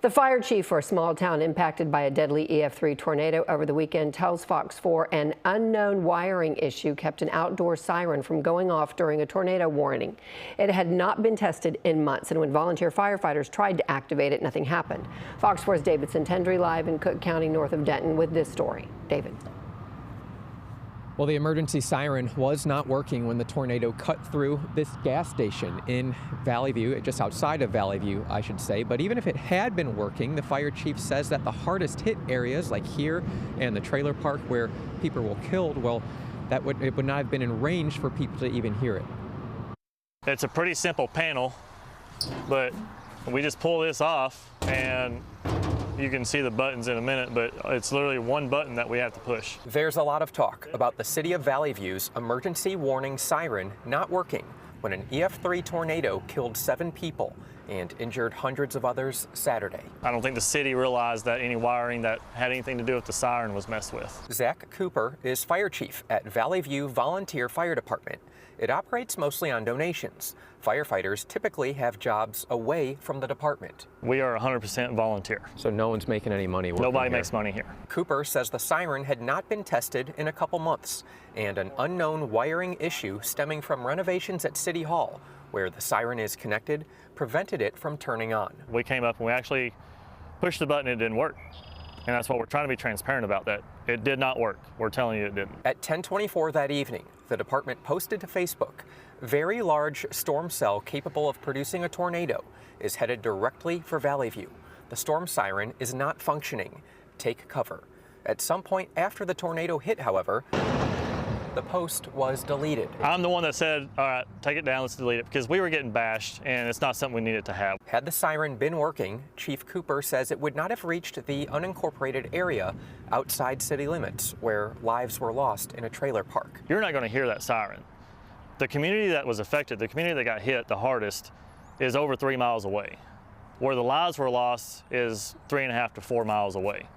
The fire chief for a small town impacted by a deadly EF3 tornado over the weekend tells Fox 4 an unknown wiring issue kept an outdoor siren from going off during a tornado warning. It had not been tested in months, and when volunteer firefighters tried to activate it, nothing happened. Fox 4's David Santendry live in Cook County north of Denton with this story. David. Well, the emergency siren was not working when the tornado cut through this gas station in Valley View, just outside of Valley View, I should say. But even if it had been working, the fire chief says that the hardest hit areas like here and the trailer park where people were killed, well, it would not have been in range for people to even hear it. It's a pretty simple panel, but we just pull this off and you can see the buttons in a minute, but it's literally one button that we have to push. There's a lot of talk about the city of Valley View's emergency warning siren not working when an EF3 tornado killed 7 people and injured hundreds of others Saturday. I don't think the city realized that any wiring that had anything to do with the siren was messed with. Zack Kupper is fire chief at Valley View Volunteer Fire Department. It operates mostly on donations. Firefighters typically have jobs away from the department. We are 100% volunteer. So no one's making any money working Nobody here. makes money here. Kupper says the siren had not been tested in a couple months, and an unknown wiring issue stemming from renovations at City Hall, where the siren is connected, prevented it from turning on. We came up and we actually pushed the button, it didn't work. And that's what we're trying to be transparent about, that it did not work. We're telling you it didn't. At 10:24 that evening, the department posted to Facebook, very large storm cell capable of producing a tornado is headed directly for Valley View. The storm siren is not functioning. Take cover. At some point after the tornado hit, however, the post was deleted. I'm the one that said, all right, take it down, let's delete it, because we were getting bashed and it's not something we needed to have. Had the siren been working, Chief Kupper says it would not have reached the unincorporated area outside city limits where lives were lost in a trailer park. You're not going to hear that siren. The community that was affected, the community that got hit the hardest, is over 3 miles away. Where the lives were lost is 3.5 to 4 miles away,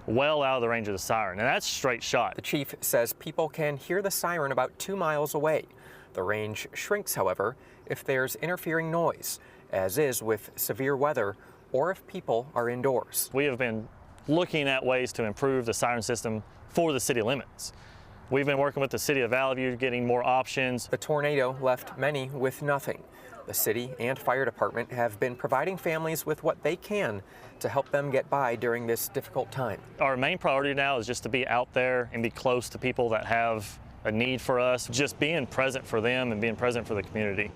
well out of the range of the siren, and that's straight shot. The chief says people can hear the siren about 2 miles away. The range shrinks, however, if there's interfering noise, as is with severe weather or if people are indoors. We have been looking at ways to improve the siren system for the city limits. We've been working with the city of Valley View, getting more options. The tornado left many with nothing. The city and fire department have been providing families with what they can to help them get by during this difficult time. Our main priority now is just to be out there and be close to people that have a need for us, just being present for them and being present for the community.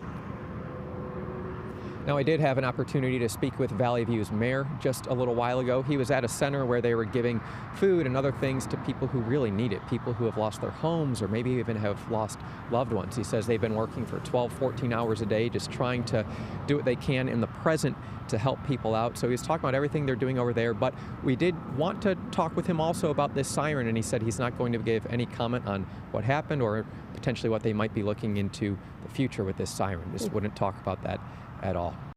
Now, I did have an opportunity to speak with Valley View's mayor just a little while ago. He was at a center where they were giving food and other things to people who really need it, people who have lost their homes or maybe even have lost loved ones. He says they've been working for 12, 14 hours a day, just trying to do what they can in the present to help people out. So he's talking about everything they're doing over there, but we did want to talk with him also about this siren, and he said he's not going to give any comment on what happened or potentially what they might be looking into the future with this siren. Just wouldn't talk about that at all.